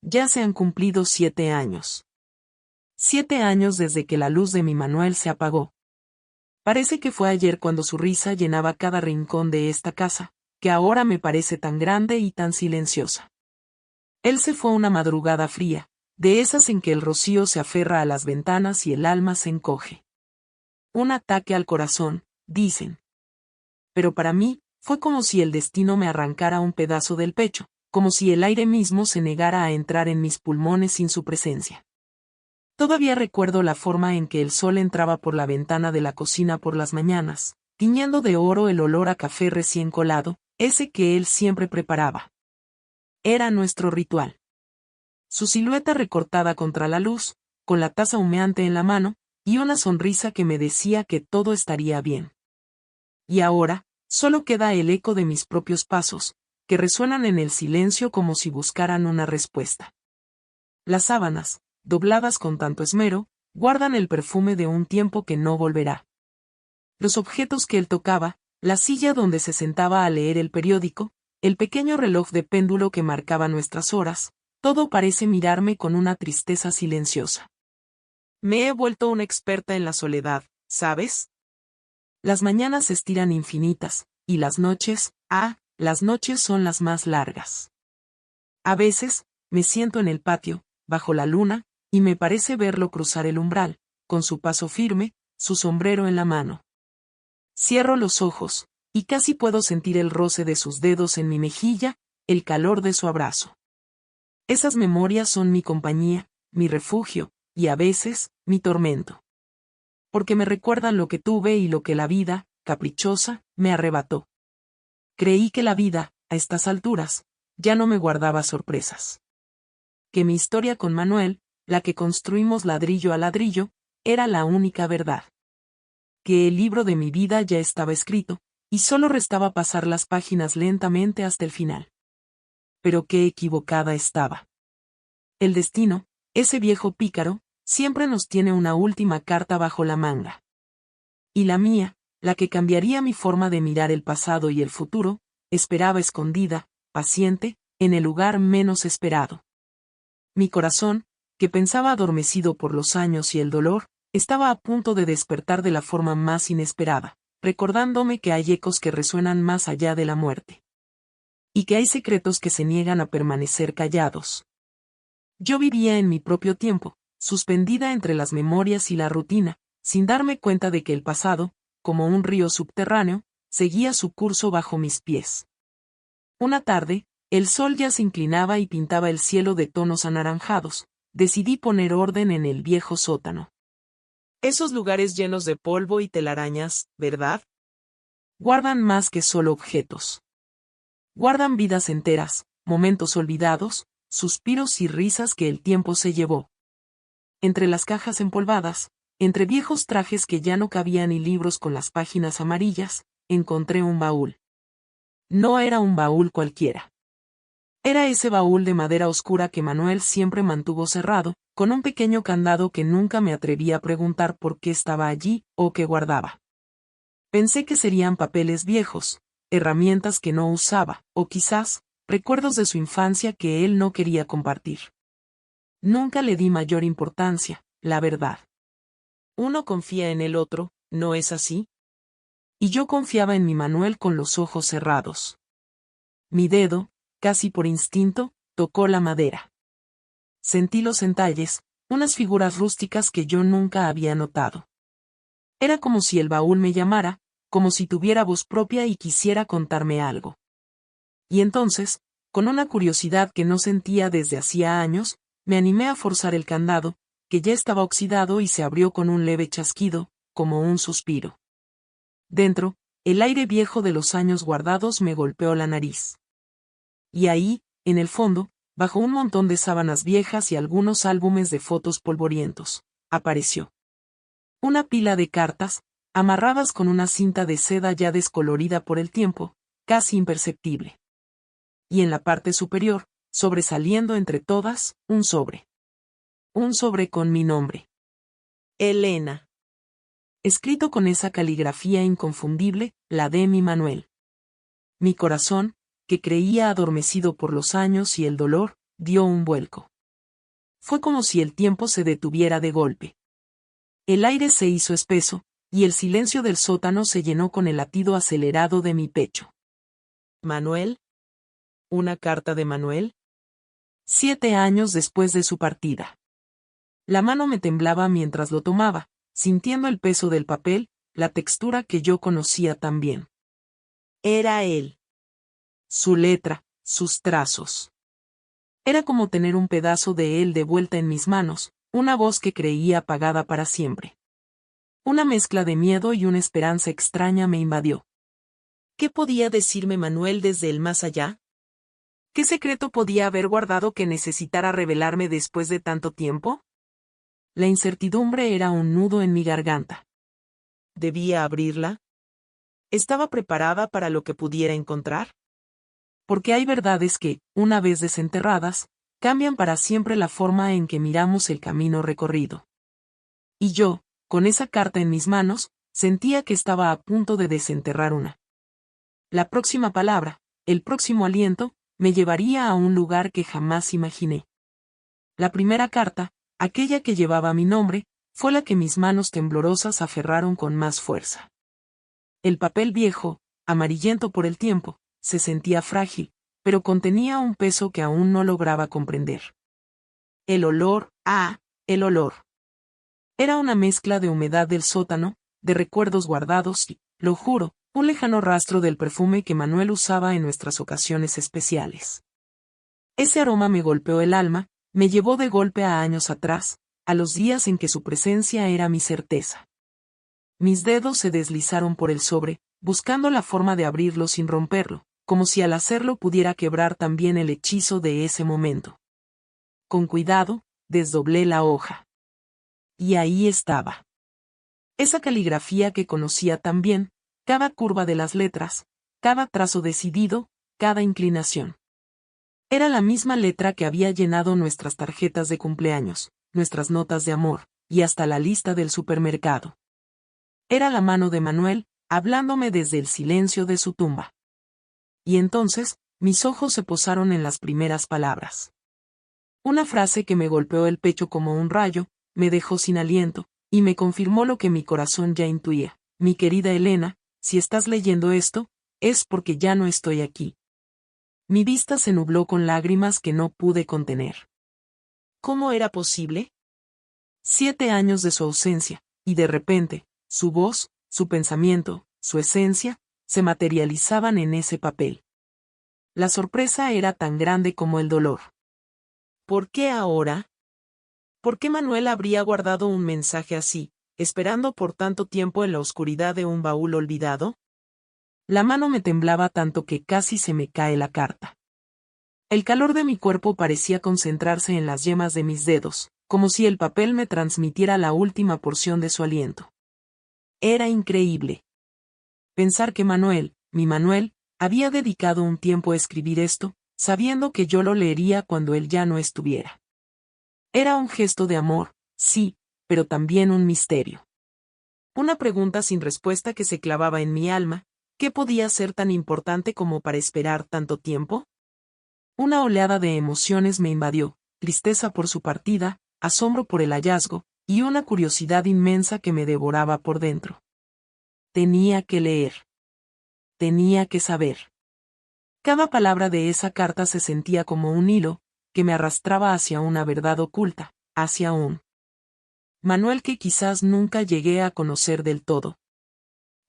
Ya se han cumplido 7 años. 7 años desde que la luz de mi Manuel se apagó. Parece que fue ayer cuando su risa llenaba cada rincón de esta casa, que ahora me parece tan grande y tan silenciosa. Él se fue una madrugada fría, de esas en que el rocío se aferra a las ventanas y el alma se encoge. Un ataque al corazón, dicen. Pero para mí, fue como si el destino me arrancara un pedazo del pecho, como si el aire mismo se negara a entrar en mis pulmones sin su presencia. Todavía recuerdo la forma en que el sol entraba por la ventana de la cocina por las mañanas, tiñendo de oro el olor a café recién colado, ese que él siempre preparaba. Era nuestro ritual. Su silueta recortada contra la luz, con la taza humeante en la mano, y una sonrisa que me decía que todo estaría bien. Y ahora, solo queda el eco de mis propios pasos, que resuenan en el silencio como si buscaran una respuesta. Las sábanas, dobladas con tanto esmero, guardan el perfume de un tiempo que no volverá. Los objetos que él tocaba, la silla donde se sentaba a leer el periódico, el pequeño reloj de péndulo que marcaba nuestras horas, todo parece mirarme con una tristeza silenciosa. Me he vuelto una experta en la soledad, ¿sabes? Las mañanas se estiran infinitas, y las noches, las noches son las más largas. A veces, me siento en el patio, bajo la luna, y me parece verlo cruzar el umbral, con su paso firme, su sombrero en la mano. Cierro los ojos, y casi puedo sentir el roce de sus dedos en mi mejilla, el calor de su abrazo. Esas memorias son mi compañía, mi refugio, y a veces, mi tormento. Porque me recuerdan lo que tuve y lo que la vida, caprichosa, me arrebató. Creí que la vida, a estas alturas, ya no me guardaba sorpresas. Que mi historia con Manuel, la que construimos ladrillo a ladrillo, era la única verdad. Que el libro de mi vida ya estaba escrito, y solo restaba pasar las páginas lentamente hasta el final. Pero qué equivocada estaba. El destino, ese viejo pícaro, siempre nos tiene una última carta bajo la manga. Y la mía, la que cambiaría mi forma de mirar el pasado y el futuro, esperaba escondida, paciente, en el lugar menos esperado. Mi corazón, que pensaba adormecido por los años y el dolor, estaba a punto de despertar de la forma más inesperada, recordándome que hay ecos que resuenan más allá de la muerte. Y que hay secretos que se niegan a permanecer callados. Yo vivía en mi propio tiempo, suspendida entre las memorias y la rutina, sin darme cuenta de que el pasado, como un río subterráneo, seguía su curso bajo mis pies. Una tarde, el sol ya se inclinaba y pintaba el cielo de tonos anaranjados. Decidí poner orden en el viejo sótano. Esos lugares llenos de polvo y telarañas, ¿verdad? Guardan más que solo objetos. Guardan vidas enteras, momentos olvidados, suspiros y risas que el tiempo se llevó. Entre las cajas empolvadas, entre viejos trajes que ya no cabían y libros con las páginas amarillas, encontré un baúl. No era un baúl cualquiera. Era ese baúl de madera oscura que Manuel siempre mantuvo cerrado, con un pequeño candado que nunca me atreví a preguntar por qué estaba allí, o qué guardaba. Pensé que serían papeles viejos, herramientas que no usaba, o quizás, recuerdos de su infancia que él no quería compartir. Nunca le di mayor importancia, la verdad. Uno confía en el otro, ¿no es así? Y yo confiaba en mi Manuel con los ojos cerrados. Mi dedo, casi por instinto, tocó la madera. Sentí los entalles, unas figuras rústicas que yo nunca había notado. Era como si el baúl me llamara, como si tuviera voz propia y quisiera contarme algo. Y entonces, con una curiosidad que no sentía desde hacía años, me animé a forzar el candado, que ya estaba oxidado y se abrió con un leve chasquido, como un suspiro. Dentro, el aire viejo de los años guardados me golpeó la nariz. Y ahí, en el fondo, bajo un montón de sábanas viejas y algunos álbumes de fotos polvorientos, apareció una pila de cartas, amarradas con una cinta de seda ya descolorida por el tiempo, casi imperceptible. Y en la parte superior, sobresaliendo entre todas, un sobre. Un sobre con mi nombre. Elena. Escrito con esa caligrafía inconfundible, la de mi Manuel. Mi corazón, que creía adormecido por los años y el dolor, dio un vuelco. Fue como si el tiempo se detuviera de golpe. El aire se hizo espeso, y el silencio del sótano se llenó con el latido acelerado de mi pecho. ¿Manuel? ¿Una carta de Manuel? 7 años después de su partida. La mano me temblaba mientras lo tomaba, sintiendo el peso del papel, la textura que yo conocía tan bien. Era él. Su letra, sus trazos. Era como tener un pedazo de él de vuelta en mis manos, una voz que creía apagada para siempre. Una mezcla de miedo y una esperanza extraña me invadió. ¿Qué podía decirme Manuel desde el más allá? ¿Qué secreto podía haber guardado que necesitara revelarme después de tanto tiempo? La incertidumbre era un nudo en mi garganta. ¿Debía abrirla? ¿Estaba preparada para lo que pudiera encontrar? Porque hay verdades que, una vez desenterradas, cambian para siempre la forma en que miramos el camino recorrido. Y yo, con esa carta en mis manos, sentía que estaba a punto de desenterrar una. La próxima palabra, el próximo aliento, me llevaría a un lugar que jamás imaginé. La primera carta, aquella que llevaba mi nombre, fue la que mis manos temblorosas aferraron con más fuerza. El papel viejo, amarillento por el tiempo, se sentía frágil, pero contenía un peso que aún no lograba comprender. El olor, el olor. Era una mezcla de humedad del sótano, de recuerdos guardados y, lo juro, un lejano rastro del perfume que Manuel usaba en nuestras ocasiones especiales. Ese aroma me golpeó el alma, me llevó de golpe a años atrás, a los días en que su presencia era mi certeza. Mis dedos se deslizaron por el sobre, buscando la forma de abrirlo sin romperlo, como si al hacerlo pudiera quebrar también el hechizo de ese momento. Con cuidado, desdoblé la hoja. Y ahí estaba. Esa caligrafía que conocía tan bien, cada curva de las letras, cada trazo decidido, cada inclinación. Era la misma letra que había llenado nuestras tarjetas de cumpleaños, nuestras notas de amor, y hasta la lista del supermercado. Era la mano de Manuel, hablándome desde el silencio de su tumba. Y entonces, mis ojos se posaron en las primeras palabras. Una frase que me golpeó el pecho como un rayo, me dejó sin aliento, y me confirmó lo que mi corazón ya intuía. Mi querida Elena, si estás leyendo esto, es porque ya no estoy aquí. Mi vista se nubló con lágrimas que no pude contener. ¿Cómo era posible? 7 años de su ausencia, y de repente, su voz, su pensamiento, su esencia, se materializaban en ese papel. La sorpresa era tan grande como el dolor. ¿Por qué ahora? ¿Por qué Manuel habría guardado un mensaje así, esperando por tanto tiempo en la oscuridad de un baúl olvidado? La mano me temblaba tanto que casi se me cae la carta. El calor de mi cuerpo parecía concentrarse en las yemas de mis dedos, como si el papel me transmitiera la última porción de su aliento. Era increíble. Pensar que Manuel, mi Manuel, había dedicado un tiempo a escribir esto, sabiendo que yo lo leería cuando él ya no estuviera. Era un gesto de amor, sí, pero también un misterio. Una pregunta sin respuesta que se clavaba en mi alma, ¿qué podía ser tan importante como para esperar tanto tiempo? Una oleada de emociones me invadió, tristeza por su partida, asombro por el hallazgo, y una curiosidad inmensa que me devoraba por dentro. Tenía que leer. Tenía que saber. Cada palabra de esa carta se sentía como un hilo, que me arrastraba hacia una verdad oculta, hacia un Manuel que quizás nunca llegué a conocer del todo.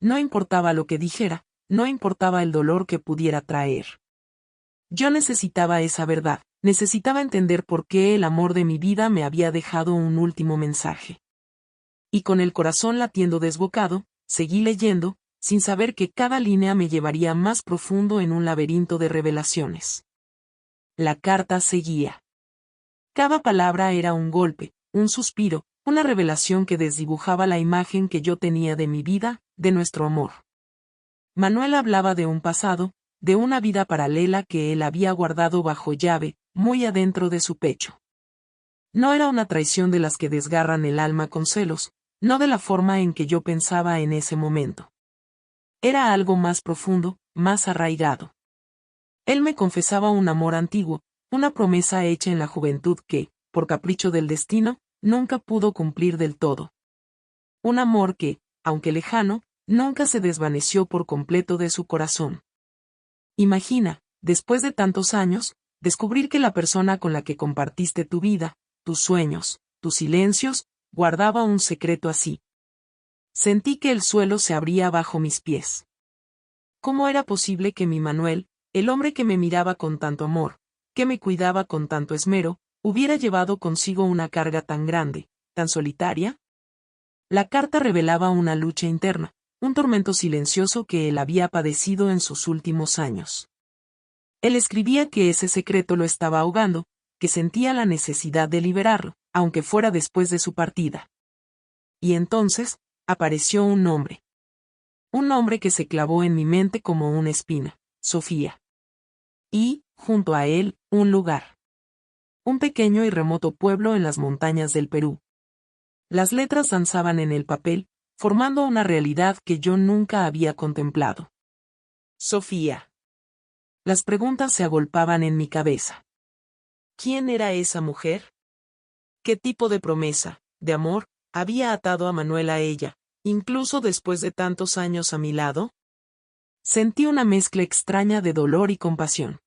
No importaba lo que dijera, no importaba el dolor que pudiera traer. Yo necesitaba esa verdad, necesitaba entender por qué el amor de mi vida me había dejado un último mensaje. Y con el corazón latiendo desbocado, seguí leyendo, sin saber que cada línea me llevaría más profundo en un laberinto de revelaciones. La carta seguía. Cada palabra era un golpe, un suspiro, una revelación que desdibujaba la imagen que yo tenía de mi vida, de nuestro amor. Manuel hablaba de un pasado, de una vida paralela que él había guardado bajo llave, muy adentro de su pecho. No era una traición de las que desgarran el alma con celos, no de la forma en que yo pensaba en ese momento. Era algo más profundo, más arraigado. Él me confesaba un amor antiguo, una promesa hecha en la juventud que, por capricho del destino, nunca pudo cumplir del todo. Un amor que, aunque lejano, nunca se desvaneció por completo de su corazón. Imagina, después de tantos años, descubrir que la persona con la que compartiste tu vida, tus sueños, tus silencios, guardaba un secreto así. Sentí que el suelo se abría bajo mis pies. ¿Cómo era posible que mi Manuel, el hombre que me miraba con tanto amor, que me cuidaba con tanto esmero, hubiera llevado consigo una carga tan grande, tan solitaria? La carta revelaba una lucha interna, un tormento silencioso que él había padecido en sus últimos años. Él escribía que ese secreto lo estaba ahogando, que sentía la necesidad de liberarlo, aunque fuera después de su partida. Y entonces, apareció un nombre. Un nombre que se clavó en mi mente como una espina, Sofía. Y, junto a él, un lugar. Un pequeño y remoto pueblo en las montañas del Perú. Las letras danzaban en el papel, formando una realidad que yo nunca había contemplado. Sofía. Las preguntas se agolpaban en mi cabeza. ¿Quién era esa mujer? ¿Qué tipo de promesa, de amor, había atado a Manuel a ella, incluso después de tantos años a mi lado? Sentí una mezcla extraña de dolor y compasión.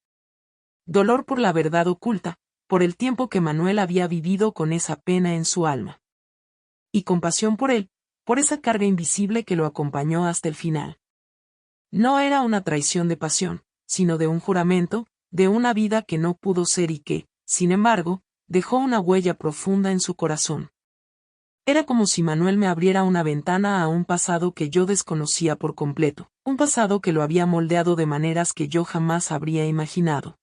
Dolor por la verdad oculta, por el tiempo que Manuel había vivido con esa pena en su alma. Y compasión por él, por esa carga invisible que lo acompañó hasta el final. No era una traición de pasión, sino de un juramento, de una vida que no pudo ser y que, sin embargo, dejó una huella profunda en su corazón. Era como si Manuel me abriera una ventana a un pasado que yo desconocía por completo, un pasado que lo había moldeado de maneras que yo jamás habría imaginado.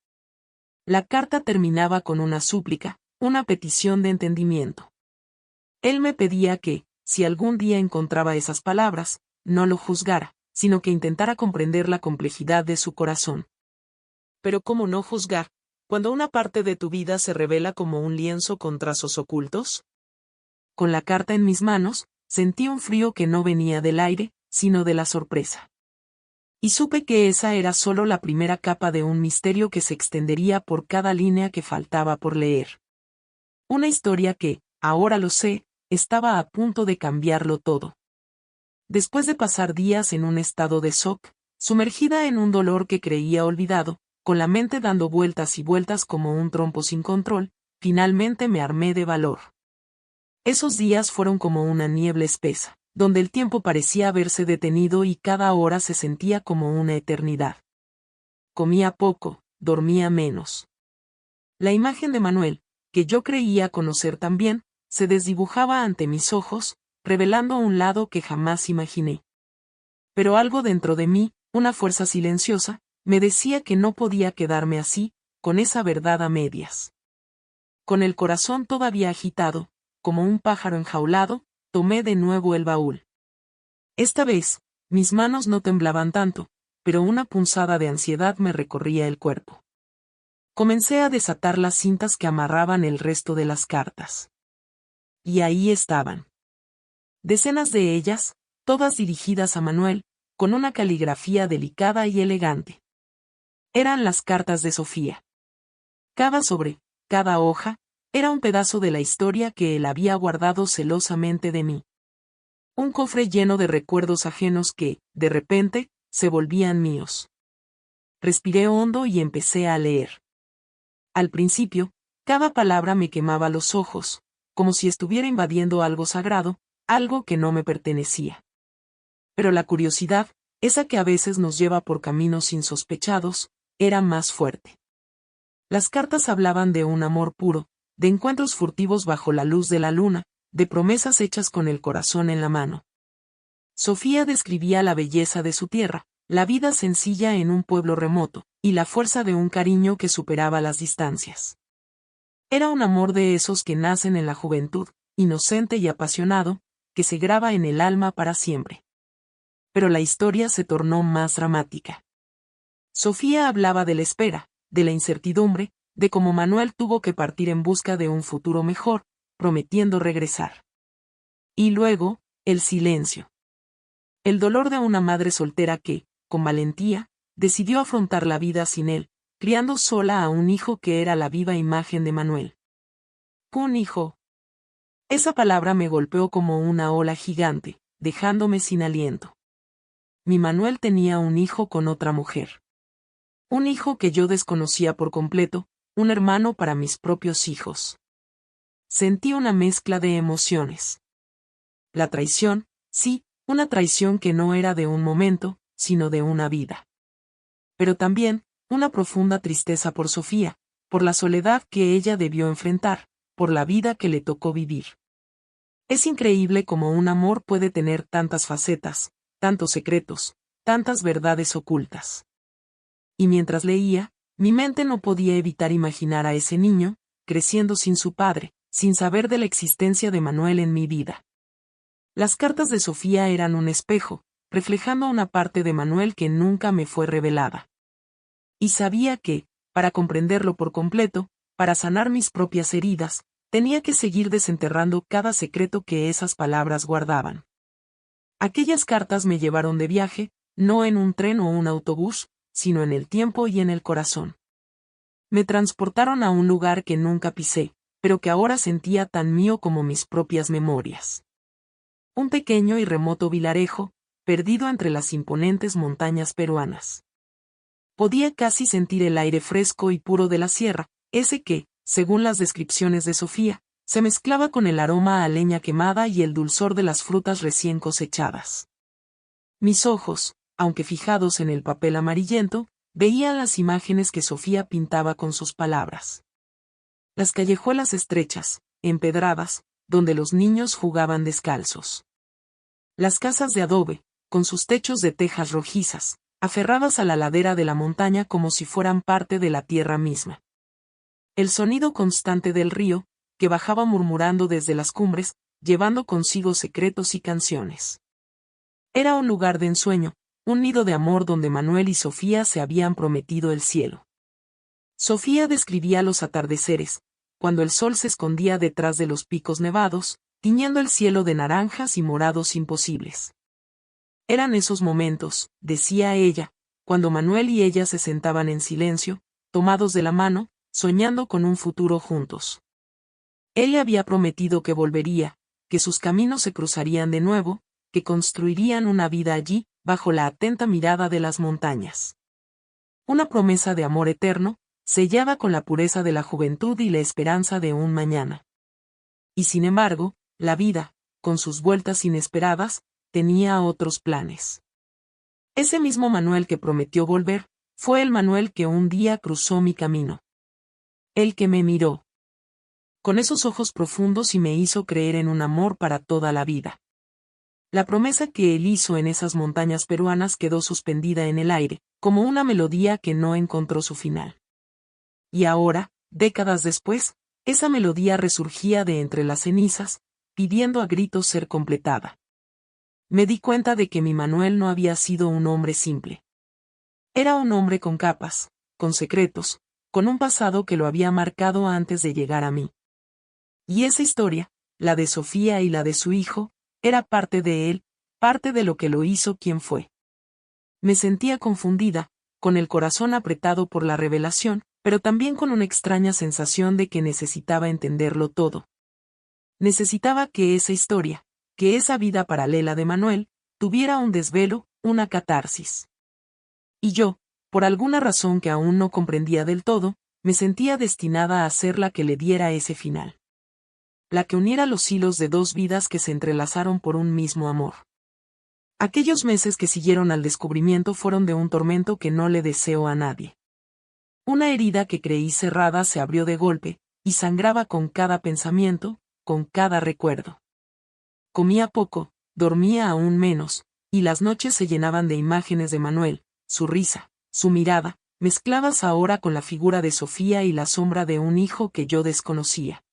La carta terminaba con una súplica, una petición de entendimiento. Él me pedía que, si algún día encontraba esas palabras, no lo juzgara, sino que intentara comprender la complejidad de su corazón. Pero ¿cómo no juzgar, cuando una parte de tu vida se revela como un lienzo con trazos ocultos? Con la carta en mis manos, sentí un frío que no venía del aire, sino de la sorpresa. Y supe que esa era solo la primera capa de un misterio que se extendería por cada línea que faltaba por leer. Una historia que, ahora lo sé, estaba a punto de cambiarlo todo. Después de pasar días en un estado de shock, sumergida en un dolor que creía olvidado, con la mente dando vueltas y vueltas como un trompo sin control, finalmente me armé de valor. Esos días fueron como una niebla espesa, donde el tiempo parecía haberse detenido y cada hora se sentía como una eternidad. Comía poco, dormía menos. La imagen de Manuel, que yo creía conocer tan bien, se desdibujaba ante mis ojos, revelando un lado que jamás imaginé. Pero algo dentro de mí, una fuerza silenciosa, me decía que no podía quedarme así, con esa verdad a medias. Con el corazón todavía agitado, como un pájaro enjaulado, tomé de nuevo el baúl. Esta vez, mis manos no temblaban tanto, pero una punzada de ansiedad me recorría el cuerpo. Comencé a desatar las cintas que amarraban el resto de las cartas. Y ahí estaban. Decenas de ellas, todas dirigidas a Manuel, con una caligrafía delicada y elegante. Eran las cartas de Sofía. Cada sobre, cada hoja, era un pedazo de la historia que él había guardado celosamente de mí. Un cofre lleno de recuerdos ajenos que, de repente, se volvían míos. Respiré hondo y empecé a leer. Al principio, cada palabra me quemaba los ojos, como si estuviera invadiendo algo sagrado, algo que no me pertenecía. Pero la curiosidad, esa que a veces nos lleva por caminos insospechados, era más fuerte. Las cartas hablaban de un amor puro, de encuentros furtivos bajo la luz de la luna, de promesas hechas con el corazón en la mano. Sofía describía la belleza de su tierra, la vida sencilla en un pueblo remoto, y la fuerza de un cariño que superaba las distancias. Era un amor de esos que nacen en la juventud, inocente y apasionado, que se graba en el alma para siempre. Pero la historia se tornó más dramática. Sofía hablaba de la espera, de la incertidumbre, de cómo Manuel tuvo que partir en busca de un futuro mejor, prometiendo regresar. Y luego, el silencio. El dolor de una madre soltera que, con valentía, decidió afrontar la vida sin él, criando sola a un hijo que era la viva imagen de Manuel. Un hijo. Esa palabra me golpeó como una ola gigante, dejándome sin aliento. Mi Manuel tenía un hijo con otra mujer. Un hijo que yo desconocía por completo, un hermano para mis propios hijos. Sentí una mezcla de emociones. La traición, sí, una traición que no era de un momento, sino de una vida. Pero también, una profunda tristeza por Sofía, por la soledad que ella debió enfrentar, por la vida que le tocó vivir. Es increíble cómo un amor puede tener tantas facetas, tantos secretos, tantas verdades ocultas. Y mientras leía, mi mente no podía evitar imaginar a ese niño, creciendo sin su padre, sin saber de la existencia de Manuel en mi vida. Las cartas de Sofía eran un espejo, reflejando una parte de Manuel que nunca me fue revelada. Y sabía que, para comprenderlo por completo, para sanar mis propias heridas, tenía que seguir desenterrando cada secreto que esas palabras guardaban. Aquellas cartas me llevaron de viaje, no en un tren o un autobús, sino en el tiempo y en el corazón. Me transportaron a un lugar que nunca pisé, pero que ahora sentía tan mío como mis propias memorias. Un pequeño y remoto vilarejo, perdido entre las imponentes montañas peruanas. Podía casi sentir el aire fresco y puro de la sierra, ese que, según las descripciones de Sofía, se mezclaba con el aroma a leña quemada y el dulzor de las frutas recién cosechadas. Mis ojos, aunque fijados en el papel amarillento, veían las imágenes que Sofía pintaba con sus palabras. Las callejuelas estrechas, empedradas, donde los niños jugaban descalzos. Las casas de adobe, con sus techos de tejas rojizas, aferradas a la ladera de la montaña como si fueran parte de la tierra misma. El sonido constante del río, que bajaba murmurando desde las cumbres, llevando consigo secretos y canciones. Era un lugar de ensueño, un nido de amor donde Manuel y Sofía se habían prometido el cielo. Sofía describía los atardeceres, cuando el sol se escondía detrás de los picos nevados, tiñendo el cielo de naranjas y morados imposibles. Eran esos momentos, decía ella, cuando Manuel y ella se sentaban en silencio, tomados de la mano, soñando con un futuro juntos. Él le había prometido que volvería, que sus caminos se cruzarían de nuevo, que construirían una vida allí, bajo la atenta mirada de las montañas. Una promesa de amor eterno, sellada con la pureza de la juventud y la esperanza de un mañana. Y sin embargo, la vida, con sus vueltas inesperadas, tenía otros planes. Ese mismo Manuel que prometió volver, fue el Manuel que un día cruzó mi camino. El que me miró con esos ojos profundos y me hizo creer en un amor para toda la vida. La promesa que él hizo en esas montañas peruanas quedó suspendida en el aire, como una melodía que no encontró su final. Y ahora, décadas después, esa melodía resurgía de entre las cenizas, pidiendo a gritos ser completada. Me di cuenta de que mi Manuel no había sido un hombre simple. Era un hombre con capas, con secretos, con un pasado que lo había marcado antes de llegar a mí. Y esa historia, la de Sofía y la de su hijo, era parte de él, parte de lo que lo hizo quien fue. Me sentía confundida, con el corazón apretado por la revelación, pero también con una extraña sensación de que necesitaba entenderlo todo. Necesitaba que esa historia, que esa vida paralela de Manuel, tuviera un desvelo, una catarsis. Y yo, por alguna razón que aún no comprendía del todo, me sentía destinada a ser la que le diera ese final. La que uniera los hilos de dos vidas que se entrelazaron por un mismo amor. Aquellos meses que siguieron al descubrimiento fueron de un tormento que no le deseo a nadie. Una herida que creí cerrada se abrió de golpe, y sangraba con cada pensamiento, con cada recuerdo. Comía poco, dormía aún menos, y las noches se llenaban de imágenes de Manuel, su risa, su mirada, mezcladas ahora con la figura de Sofía y la sombra de un hijo que yo desconocía.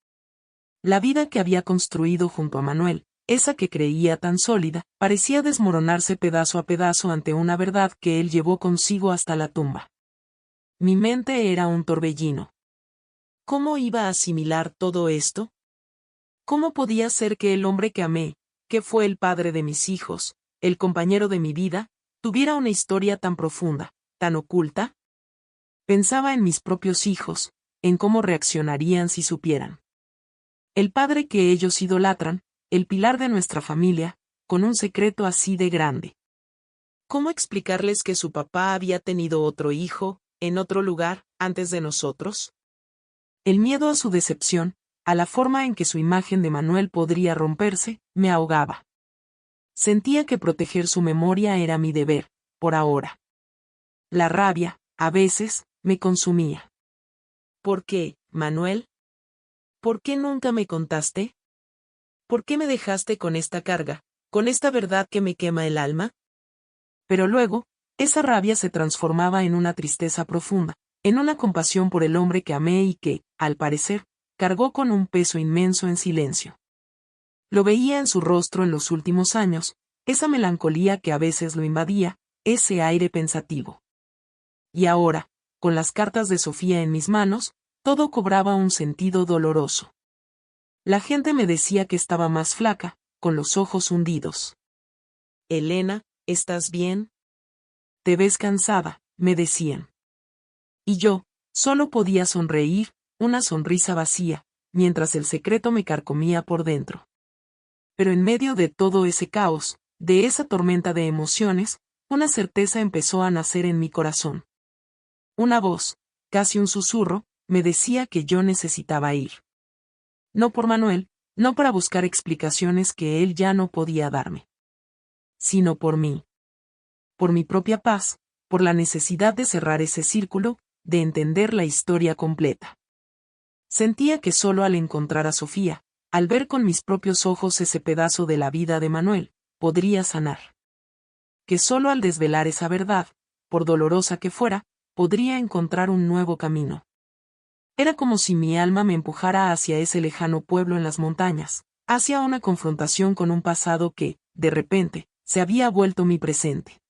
La vida que había construido junto a Manuel, esa que creía tan sólida, parecía desmoronarse pedazo a pedazo ante una verdad que él llevó consigo hasta la tumba. Mi mente era un torbellino. ¿Cómo iba a asimilar todo esto? ¿Cómo podía ser que el hombre que amé, que fue el padre de mis hijos, el compañero de mi vida, tuviera una historia tan profunda, tan oculta? Pensaba en mis propios hijos, en cómo reaccionarían si supieran. El padre que ellos idolatran, el pilar de nuestra familia, con un secreto así de grande. ¿Cómo explicarles que su papá había tenido otro hijo, en otro lugar, antes de nosotros? El miedo a su decepción, a la forma en que su imagen de Manuel podría romperse, me ahogaba. Sentía que proteger su memoria era mi deber, por ahora. La rabia, a veces, me consumía. ¿Por qué, Manuel? ¿Por qué nunca me contaste? ¿Por qué me dejaste con esta carga, con esta verdad que me quema el alma? Pero luego, esa rabia se transformaba en una tristeza profunda, en una compasión por el hombre que amé y que, al parecer, cargó con un peso inmenso en silencio. Lo veía en su rostro en los últimos años, esa melancolía que a veces lo invadía, ese aire pensativo. Y ahora, con las cartas de Sofía en mis manos, todo cobraba un sentido doloroso. La gente me decía que estaba más flaca, con los ojos hundidos. Elena, ¿estás bien? Te ves cansada, me decían. Y yo, solo podía sonreír, una sonrisa vacía, mientras el secreto me carcomía por dentro. Pero en medio de todo ese caos, de esa tormenta de emociones, una certeza empezó a nacer en mi corazón. Una voz, casi un susurro, me decía que yo necesitaba ir. No por Manuel, no para buscar explicaciones que él ya no podía darme. Sino por mí. Por mi propia paz, por la necesidad de cerrar ese círculo, de entender la historia completa. Sentía que solo al encontrar a Sofía, al ver con mis propios ojos ese pedazo de la vida de Manuel, podría sanar. Que solo al desvelar esa verdad, por dolorosa que fuera, podría encontrar un nuevo camino. Era como si mi alma me empujara hacia ese lejano pueblo en las montañas, hacia una confrontación con un pasado que, de repente, se había vuelto mi presente.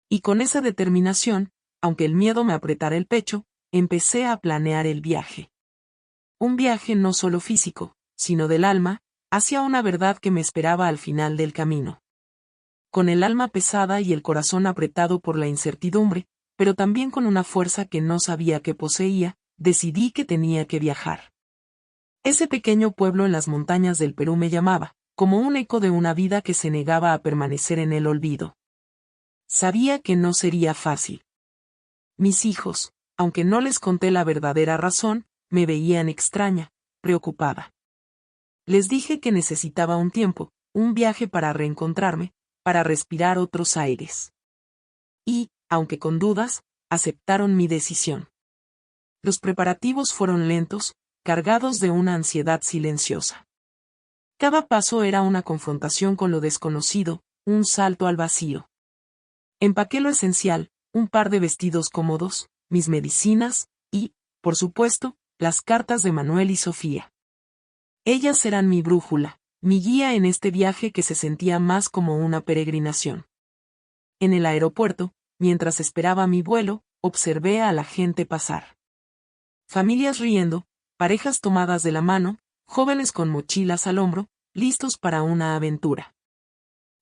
Y con esa determinación, aunque el miedo me apretara el pecho, empecé a planear el viaje. Un viaje no solo físico, sino del alma, hacia una verdad que me esperaba al final del camino. Con el alma pesada y el corazón apretado por la incertidumbre, pero también con una fuerza que no sabía que poseía, decidí que tenía que viajar. Ese pequeño pueblo en las montañas del Perú me llamaba, como un eco de una vida que se negaba a permanecer en el olvido. Sabía que no sería fácil. Mis hijos, aunque no les conté la verdadera razón, me veían extraña, preocupada. Les dije que necesitaba un tiempo, un viaje para reencontrarme, para respirar otros aires. Y, aunque con dudas, aceptaron mi decisión. Los preparativos fueron lentos, cargados de una ansiedad silenciosa. Cada paso era una confrontación con lo desconocido, un salto al vacío. Empaqué lo esencial, un par de vestidos cómodos, mis medicinas, y, por supuesto, las cartas de Manuel y Sofía. Ellas eran mi brújula, mi guía en este viaje que se sentía más como una peregrinación. En el aeropuerto, mientras esperaba mi vuelo, observé a la gente pasar. Familias riendo, parejas tomadas de la mano, jóvenes con mochilas al hombro, listos para una aventura.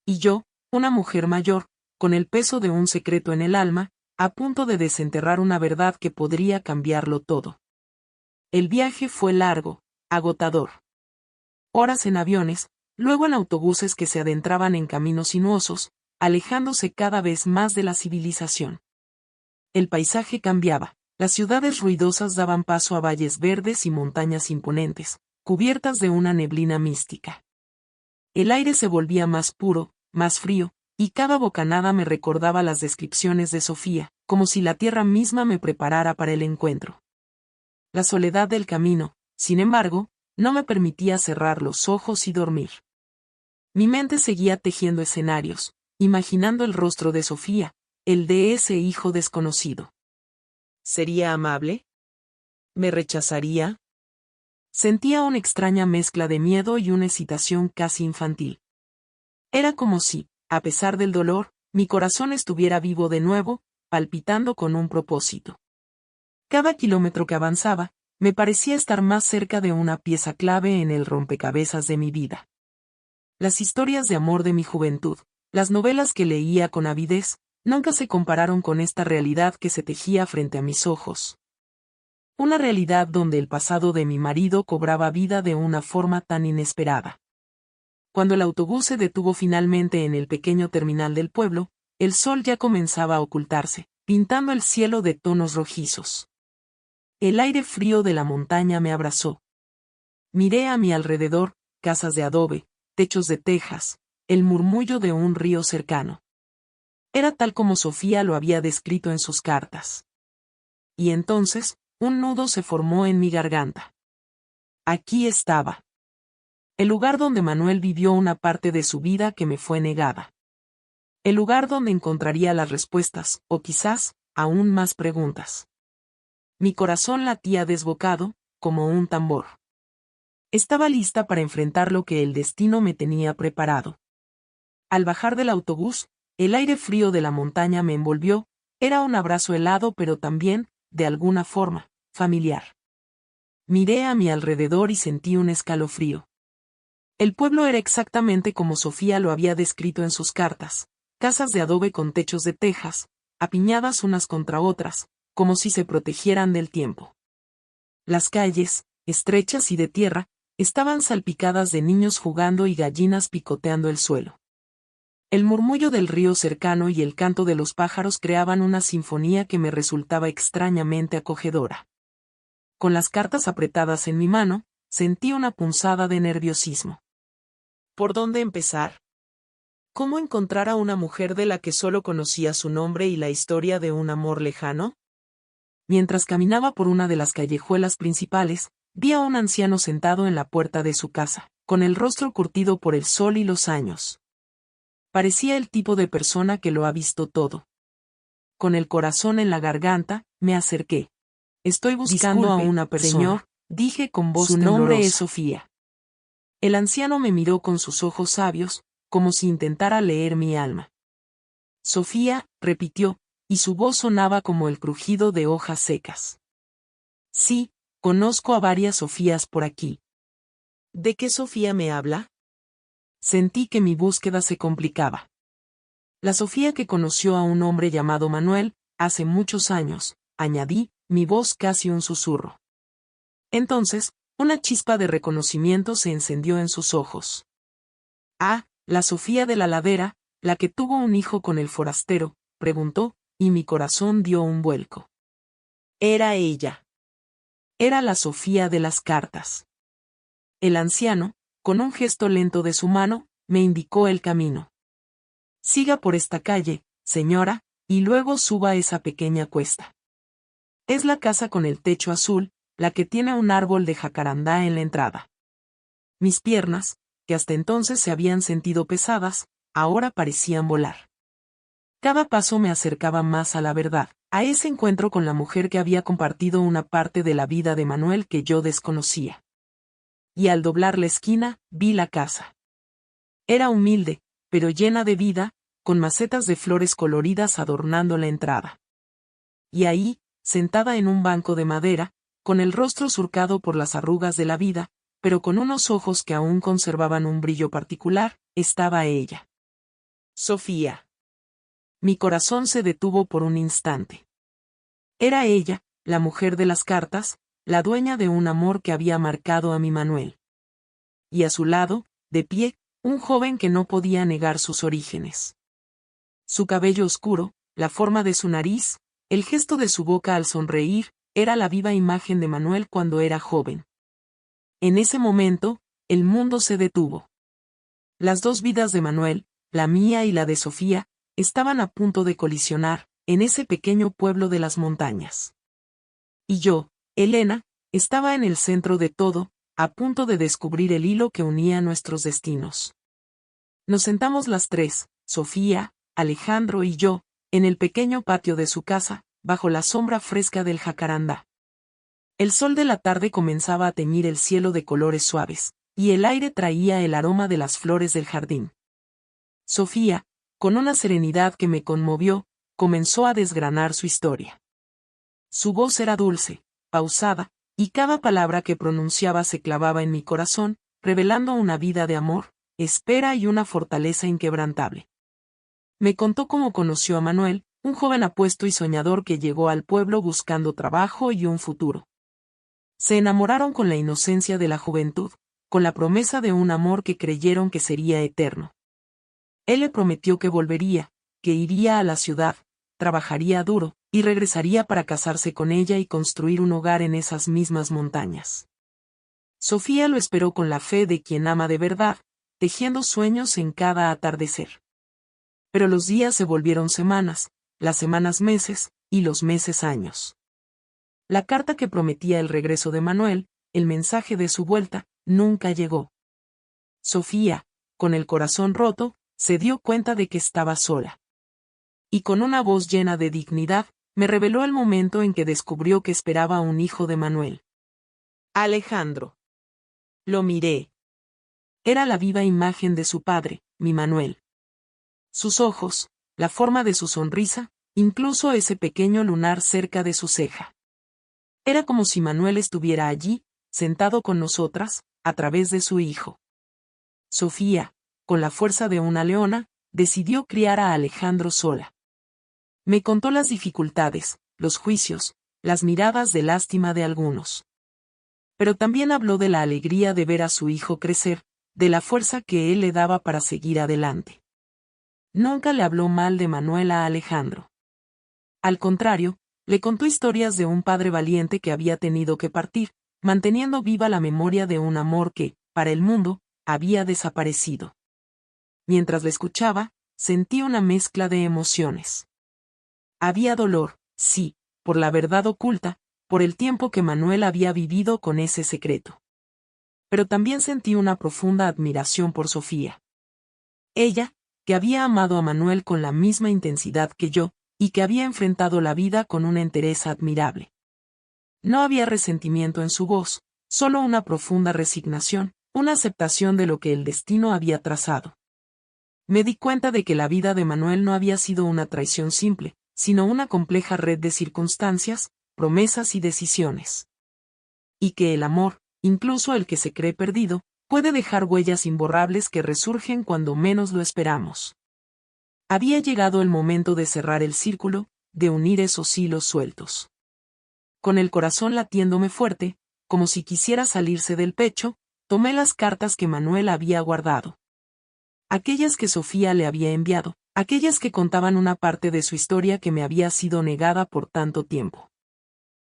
Y yo, una mujer mayor, con el peso de un secreto en el alma, a punto de desenterrar una verdad que podría cambiarlo todo. El viaje fue largo, agotador. Horas en aviones, luego en autobuses que se adentraban en caminos sinuosos, alejándose cada vez más de la civilización. El paisaje cambiaba, las ciudades ruidosas daban paso a valles verdes y montañas imponentes, cubiertas de una neblina mística. El aire se volvía más puro, más frío, y cada bocanada me recordaba las descripciones de Sofía, como si la tierra misma me preparara para el encuentro. La soledad del camino, sin embargo, no me permitía cerrar los ojos y dormir. Mi mente seguía tejiendo escenarios, imaginando el rostro de Sofía, el de ese hijo desconocido. ¿Sería amable? ¿Me rechazaría? Sentía una extraña mezcla de miedo y una excitación casi infantil. Era como si, a pesar del dolor, mi corazón estuviera vivo de nuevo, palpitando con un propósito. Cada kilómetro que avanzaba, me parecía estar más cerca de una pieza clave en el rompecabezas de mi vida. Las historias de amor de mi juventud, las novelas que leía con avidez, nunca se compararon con esta realidad que se tejía frente a mis ojos. Una realidad donde el pasado de mi marido cobraba vida de una forma tan inesperada. Cuando el autobús se detuvo finalmente en el pequeño terminal del pueblo, el sol ya comenzaba a ocultarse, pintando el cielo de tonos rojizos. El aire frío de la montaña me abrazó. Miré a mi alrededor, casas de adobe, techos de tejas, el murmullo de un río cercano. Era tal como Sofía lo había descrito en sus cartas. Y entonces, un nudo se formó en mi garganta. Aquí estaba. El lugar donde Manuel vivió una parte de su vida que me fue negada. El lugar donde encontraría las respuestas, o quizás, aún más preguntas. Mi corazón latía desbocado, como un tambor. Estaba lista para enfrentar lo que el destino me tenía preparado. Al bajar del autobús, el aire frío de la montaña me envolvió, era un abrazo helado pero también, de alguna forma, familiar. Miré a mi alrededor y sentí un escalofrío. El pueblo era exactamente como Sofía lo había descrito en sus cartas, casas de adobe con techos de tejas, apiñadas unas contra otras, como si se protegieran del tiempo. Las calles, estrechas y de tierra, estaban salpicadas de niños jugando y gallinas picoteando el suelo. El murmullo del río cercano y el canto de los pájaros creaban una sinfonía que me resultaba extrañamente acogedora. Con las cartas apretadas en mi mano, sentí una punzada de nerviosismo. ¿Por dónde empezar? ¿Cómo encontrar a una mujer de la que solo conocía su nombre y la historia de un amor lejano? Mientras caminaba por una de las callejuelas principales, vi a un anciano sentado en la puerta de su casa, con el rostro curtido por el sol y los años. Parecía el tipo de persona que lo ha visto todo. Con el corazón en la garganta, me acerqué. Estoy buscando a una persona, señor, dije con voz temblorosa. Su nombre es Sofía. El anciano me miró con sus ojos sabios, como si intentara leer mi alma. Sofía, repitió, y su voz sonaba como el crujido de hojas secas. Sí, conozco a varias Sofías por aquí. ¿De qué Sofía me habla? Sentí que mi búsqueda se complicaba. La Sofía que conoció a un hombre llamado Manuel, hace muchos años, añadí, mi voz casi un susurro. Entonces, una chispa de reconocimiento se encendió en sus ojos. Ah, la Sofía de la ladera, la que tuvo un hijo con el forastero, preguntó, y mi corazón dio un vuelco. Era ella. Era la Sofía de las cartas. El anciano, con un gesto lento de su mano, me indicó el camino. Siga por esta calle, señora, y luego suba esa pequeña cuesta. Es la casa con el techo azul, la que tiene un árbol de jacarandá en la entrada. Mis piernas, que hasta entonces se habían sentido pesadas, ahora parecían volar. Cada paso me acercaba más a la verdad, a ese encuentro con la mujer que había compartido una parte de la vida de Manuel que yo desconocía. Y al doblar la esquina, vi la casa. Era humilde, pero llena de vida, con macetas de flores coloridas adornando la entrada. Y ahí, sentada en un banco de madera, con el rostro surcado por las arrugas de la vida, pero con unos ojos que aún conservaban un brillo particular, estaba ella. Sofía. Mi corazón se detuvo por un instante. Era ella, la mujer de las cartas, la dueña de un amor que había marcado a mi Manuel. Y a su lado, de pie, un joven que no podía negar sus orígenes. Su cabello oscuro, la forma de su nariz, el gesto de su boca al sonreír, era la viva imagen de Manuel cuando era joven. En ese momento, el mundo se detuvo. Las dos vidas de Manuel, la mía y la de Sofía, estaban a punto de colisionar, en ese pequeño pueblo de las montañas. Y yo, Elena, estaba en el centro de todo, a punto de descubrir el hilo que unía nuestros destinos. Nos sentamos las tres, Sofía, Alejandro y yo, en el pequeño patio de su casa, bajo la sombra fresca del jacarandá. El sol de la tarde comenzaba a teñir el cielo de colores suaves, y el aire traía el aroma de las flores del jardín. Sofía, con una serenidad que me conmovió, comenzó a desgranar su historia. Su voz era dulce, pausada, y cada palabra que pronunciaba se clavaba en mi corazón, revelando una vida de amor, espera y una fortaleza inquebrantable. Me contó cómo conoció a Manuel, un joven apuesto y soñador que llegó al pueblo buscando trabajo y un futuro. Se enamoraron con la inocencia de la juventud, con la promesa de un amor que creyeron que sería eterno. Él le prometió que volvería, que iría a la ciudad, trabajaría duro, y regresaría para casarse con ella y construir un hogar en esas mismas montañas. Sofía lo esperó con la fe de quien ama de verdad, tejiendo sueños en cada atardecer. Pero los días se volvieron semanas, las semanas meses, y los meses años. La carta que prometía el regreso de Manuel, el mensaje de su vuelta, nunca llegó. Sofía, con el corazón roto, se dio cuenta de que estaba sola. Y con una voz llena de dignidad, me reveló el momento en que descubrió que esperaba un hijo de Manuel. Alejandro. Lo miré. Era la viva imagen de su padre, mi Manuel. Sus ojos, la forma de su sonrisa, incluso ese pequeño lunar cerca de su ceja. Era como si Manuel estuviera allí, sentado con nosotras, a través de su hijo. Sofía, con la fuerza de una leona, decidió criar a Alejandro sola. Me contó las dificultades, los juicios, las miradas de lástima de algunos. Pero también habló de la alegría de ver a su hijo crecer, de la fuerza que él le daba para seguir adelante. Nunca le habló mal de Manuel a Alejandro. Al contrario, le contó historias de un padre valiente que había tenido que partir, manteniendo viva la memoria de un amor que, para el mundo, había desaparecido. Mientras le escuchaba, sentí una mezcla de emociones. Había dolor, sí, por la verdad oculta, por el tiempo que Manuel había vivido con ese secreto. Pero también sentí una profunda admiración por Sofía. Ella, que había amado a Manuel con la misma intensidad que yo, y que había enfrentado la vida con una entereza admirable. No había resentimiento en su voz, solo una profunda resignación, una aceptación de lo que el destino había trazado. Me di cuenta de que la vida de Manuel no había sido una traición simple, sino una compleja red de circunstancias, promesas y decisiones. Y que el amor, incluso el que se cree perdido, puede dejar huellas imborrables que resurgen cuando menos lo esperamos. Había llegado el momento de cerrar el círculo, de unir esos hilos sueltos. Con el corazón latiéndome fuerte, como si quisiera salirse del pecho, tomé las cartas que Manuel había guardado. Aquellas que Sofía le había enviado, aquellas que contaban una parte de su historia que me había sido negada por tanto tiempo.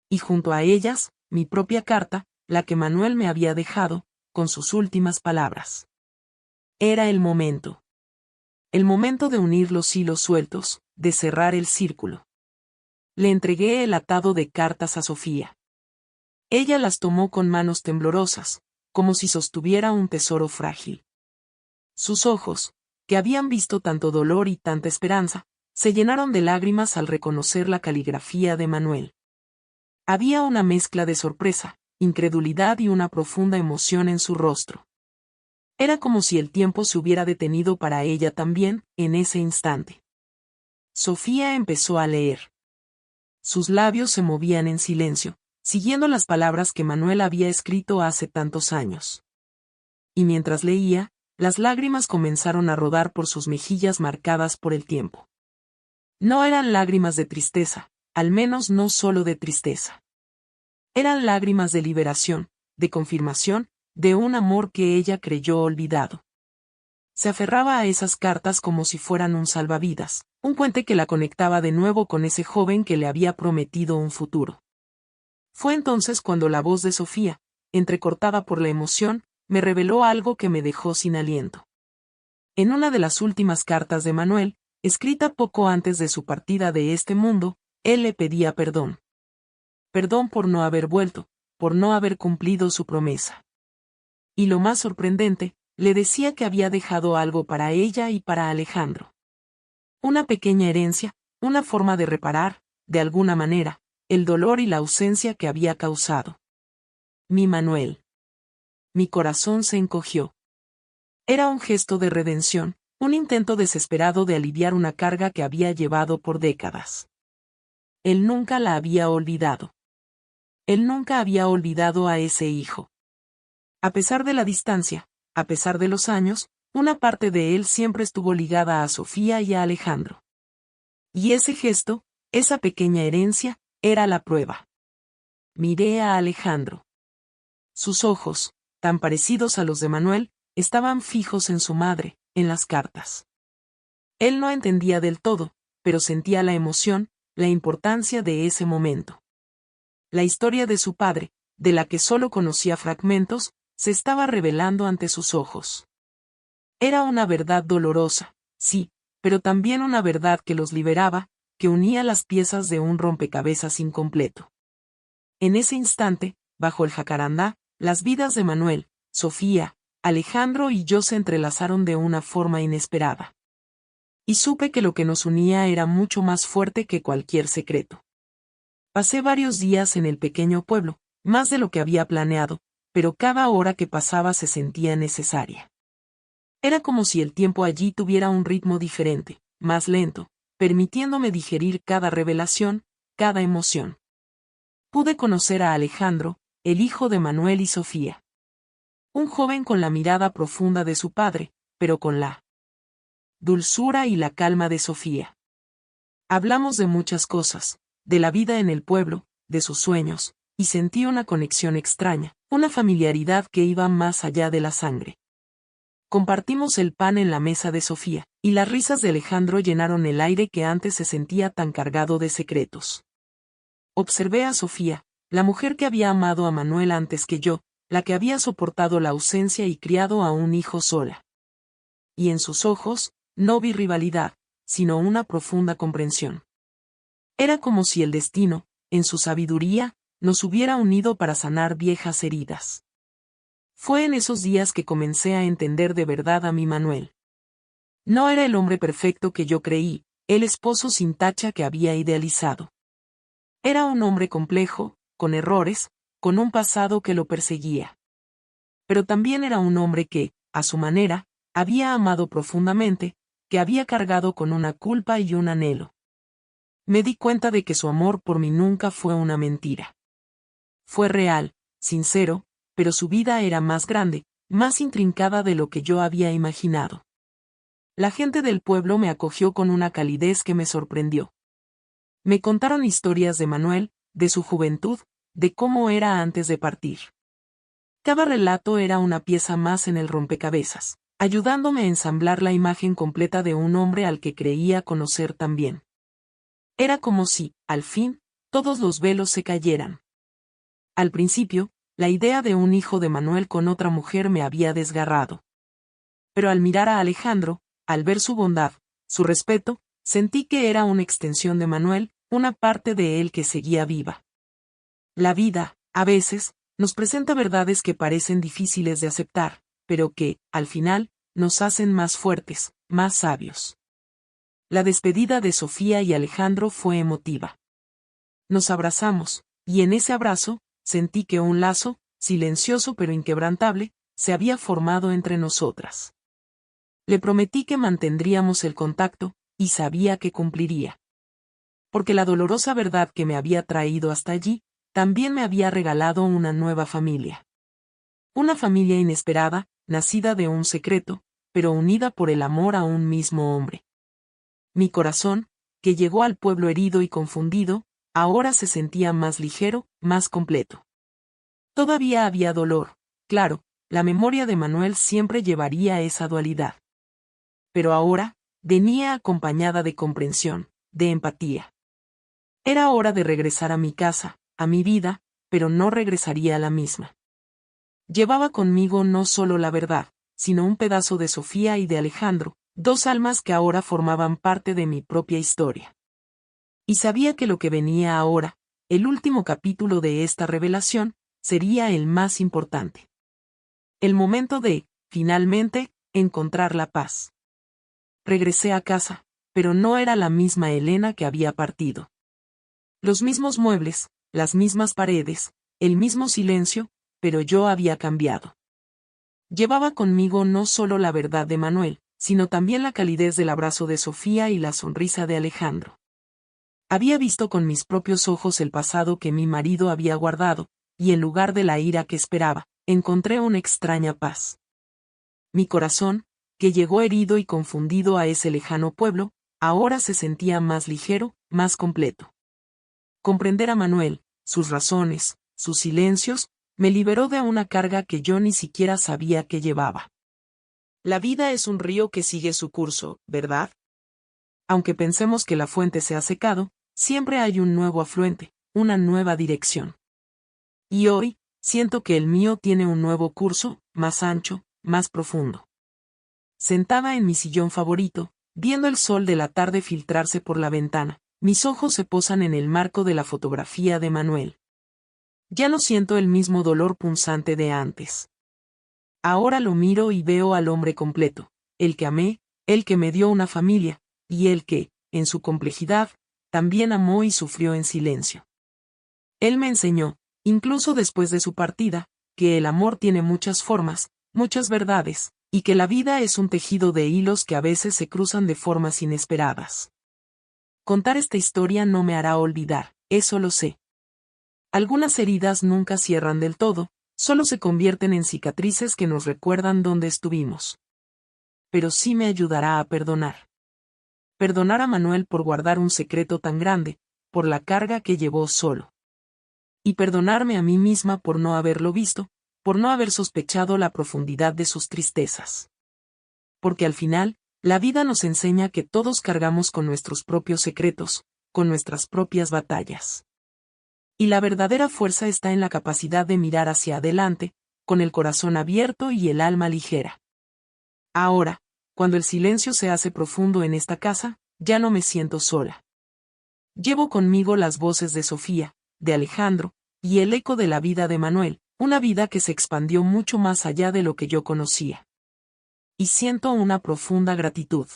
Y junto a ellas, mi propia carta, la que Manuel me había dejado, con sus últimas palabras. Era el momento. El momento de unir los hilos sueltos, de cerrar el círculo. Le entregué el atado de cartas a Sofía. Ella las tomó con manos temblorosas, como si sostuviera un tesoro frágil. Sus ojos, que habían visto tanto dolor y tanta esperanza, se llenaron de lágrimas al reconocer la caligrafía de Manuel. Había una mezcla de sorpresa, incredulidad y una profunda emoción en su rostro. Era como si el tiempo se hubiera detenido para ella también, en ese instante. Sofía empezó a leer. Sus labios se movían en silencio, siguiendo las palabras que Manuel había escrito hace tantos años. Y mientras leía, las lágrimas comenzaron a rodar por sus mejillas marcadas por el tiempo. No eran lágrimas de tristeza, al menos no solo de tristeza. Eran lágrimas de liberación, de confirmación, de un amor que ella creyó olvidado. Se aferraba a esas cartas como si fueran un salvavidas, un puente que la conectaba de nuevo con ese joven que le había prometido un futuro. Fue entonces cuando la voz de Sofía, entrecortada por la emoción, me reveló algo que me dejó sin aliento. En una de las últimas cartas de Manuel, escrita poco antes de su partida de este mundo, él le pedía perdón. Perdón por no haber vuelto, por no haber cumplido su promesa. Y lo más sorprendente, le decía que había dejado algo para ella y para Alejandro. Una pequeña herencia, una forma de reparar, de alguna manera, el dolor y la ausencia que había causado. Mi Manuel. Mi corazón se encogió. Era un gesto de redención, un intento desesperado de aliviar una carga que había llevado por décadas. Él nunca la había olvidado. Él nunca había olvidado a ese hijo. A pesar de la distancia, a pesar de los años, una parte de él siempre estuvo ligada a Sofía y a Alejandro. Y ese gesto, esa pequeña herencia, era la prueba. Miré a Alejandro. Sus ojos, tan parecidos a los de Manuel, estaban fijos en su madre, en las cartas. Él no entendía del todo, pero sentía la emoción, la importancia de ese momento. La historia de su padre, de la que solo conocía fragmentos, se estaba revelando ante sus ojos. Era una verdad dolorosa, sí, pero también una verdad que los liberaba, que unía las piezas de un rompecabezas incompleto. En ese instante, bajo el jacarandá, las vidas de Manuel, Sofía, Alejandro y yo se entrelazaron de una forma inesperada. Y supe que lo que nos unía era mucho más fuerte que cualquier secreto. Pasé varios días en el pequeño pueblo, más de lo que había planeado, pero cada hora que pasaba se sentía necesaria. Era como si el tiempo allí tuviera un ritmo diferente, más lento, permitiéndome digerir cada revelación, cada emoción. Pude conocer a Alejandro, el hijo de Manuel y Sofía. Un joven con la mirada profunda de su padre, pero con la dulzura y la calma de Sofía. Hablamos de muchas cosas, de la vida en el pueblo, de sus sueños, y sentí una conexión extraña, una familiaridad que iba más allá de la sangre. Compartimos el pan en la mesa de Sofía, y las risas de Alejandro llenaron el aire que antes se sentía tan cargado de secretos. Observé a Sofía, la mujer que había amado a Manuel antes que yo, la que había soportado la ausencia y criado a un hijo sola. Y en sus ojos, no vi rivalidad, sino una profunda comprensión. Era como si el destino, en su sabiduría, nos hubiera unido para sanar viejas heridas. Fue en esos días que comencé a entender de verdad a mi Manuel. No era el hombre perfecto que yo creí, el esposo sin tacha que había idealizado. Era un hombre complejo, con errores, con un pasado que lo perseguía. Pero también era un hombre que, a su manera, había amado profundamente, que había cargado con una culpa y un anhelo. Me di cuenta de que su amor por mí nunca fue una mentira. Fue real, sincero, pero su vida era más grande, más intrincada de lo que yo había imaginado. La gente del pueblo me acogió con una calidez que me sorprendió. Me contaron historias de Manuel, de su juventud, de cómo era antes de partir. Cada relato era una pieza más en el rompecabezas, ayudándome a ensamblar la imagen completa de un hombre al que creía conocer tan bien. Era como si, al fin, todos los velos se cayeran. Al principio, la idea de un hijo de Manuel con otra mujer me había desgarrado. Pero al mirar a Alejandro, al ver su bondad, su respeto, sentí que era una extensión de Manuel, una parte de él que seguía viva. La vida, a veces, nos presenta verdades que parecen difíciles de aceptar, pero que, al final, nos hacen más fuertes, más sabios. La despedida de Sofía y Alejandro fue emotiva. Nos abrazamos, y en ese abrazo, sentí que un lazo, silencioso pero inquebrantable, se había formado entre nosotras. Le prometí que mantendríamos el contacto, y sabía que cumpliría. Porque la dolorosa verdad que me había traído hasta allí, también me había regalado una nueva familia. Una familia inesperada, nacida de un secreto, pero unida por el amor a un mismo hombre. Mi corazón, que llegó al pueblo herido y confundido, ahora se sentía más ligero, más completo. Todavía había dolor, claro, la memoria de Manuel siempre llevaría esa dualidad. Pero ahora, venía acompañada de comprensión, de empatía. Era hora de regresar a mi casa, a mi vida, pero no regresaría a la misma. Llevaba conmigo no solo la verdad, sino un pedazo de Sofía y de Alejandro, dos almas que ahora formaban parte de mi propia historia. Y sabía que lo que venía ahora, el último capítulo de esta revelación, sería el más importante. El momento de, finalmente, encontrar la paz. Regresé a casa, pero no era la misma Elena que había partido. Los mismos muebles, las mismas paredes, el mismo silencio, pero yo había cambiado. Llevaba conmigo no solo la verdad de Manuel, sino también la calidez del abrazo de Sofía y la sonrisa de Alejandro. Había visto con mis propios ojos el pasado que mi marido había guardado, y en lugar de la ira que esperaba, encontré una extraña paz. Mi corazón, que llegó herido y confundido a ese lejano pueblo, ahora se sentía más ligero, más completo. Comprender a Manuel, sus razones, sus silencios, me liberó de una carga que yo ni siquiera sabía que llevaba. La vida es un río que sigue su curso, ¿verdad? Aunque pensemos que la fuente se ha secado, siempre hay un nuevo afluente, una nueva dirección. Y hoy, siento que el mío tiene un nuevo curso, más ancho, más profundo. Sentada en mi sillón favorito, viendo el sol de la tarde filtrarse por la ventana, mis ojos se posan en el marco de la fotografía de Manuel. Ya no siento el mismo dolor punzante de antes. Ahora lo miro y veo al hombre completo, el que amé, el que me dio una familia, y el que, en su complejidad, también amó y sufrió en silencio. Él me enseñó, incluso después de su partida, que el amor tiene muchas formas, muchas verdades, y que la vida es un tejido de hilos que a veces se cruzan de formas inesperadas. Contar esta historia no me hará olvidar, eso lo sé. Algunas heridas nunca cierran del todo, solo se convierten en cicatrices que nos recuerdan dónde estuvimos. Pero sí me ayudará a perdonar. Perdonar a Manuel por guardar un secreto tan grande, por la carga que llevó solo. Y perdonarme a mí misma por no haberlo visto, por no haber sospechado la profundidad de sus tristezas. Porque al final, la vida nos enseña que todos cargamos con nuestros propios secretos, con nuestras propias batallas. Y la verdadera fuerza está en la capacidad de mirar hacia adelante, con el corazón abierto y el alma ligera. Ahora, cuando el silencio se hace profundo en esta casa, ya no me siento sola. Llevo conmigo las voces de Sofía, de Alejandro, y el eco de la vida de Manuel, una vida que se expandió mucho más allá de lo que yo conocía. Y siento una profunda gratitud.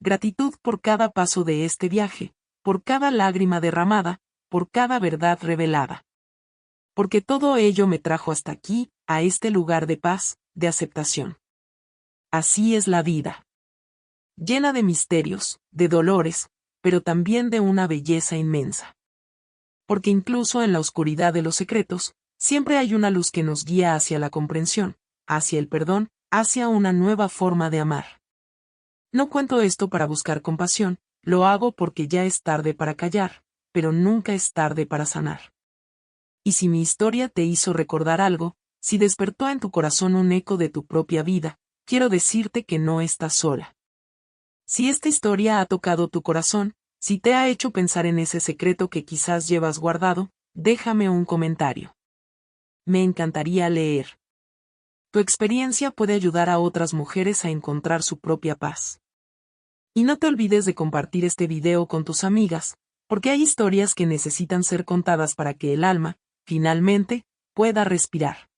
Gratitud por cada paso de este viaje, por cada lágrima derramada, por cada verdad revelada. Porque todo ello me trajo hasta aquí, a este lugar de paz, de aceptación. Así es la vida. Llena de misterios, de dolores, pero también de una belleza inmensa. Porque incluso en la oscuridad de los secretos, siempre hay una luz que nos guía hacia la comprensión, hacia el perdón, hacia una nueva forma de amar. No cuento esto para buscar compasión, lo hago porque ya es tarde para callar, pero nunca es tarde para sanar. Y si mi historia te hizo recordar algo, si despertó en tu corazón un eco de tu propia vida, quiero decirte que no estás sola. Si esta historia ha tocado tu corazón, si te ha hecho pensar en ese secreto que quizás llevas guardado, déjame un comentario. Me encantaría leer. Tu experiencia puede ayudar a otras mujeres a encontrar su propia paz. Y no te olvides de compartir este video con tus amigas, porque hay historias que necesitan ser contadas para que el alma, finalmente, pueda respirar.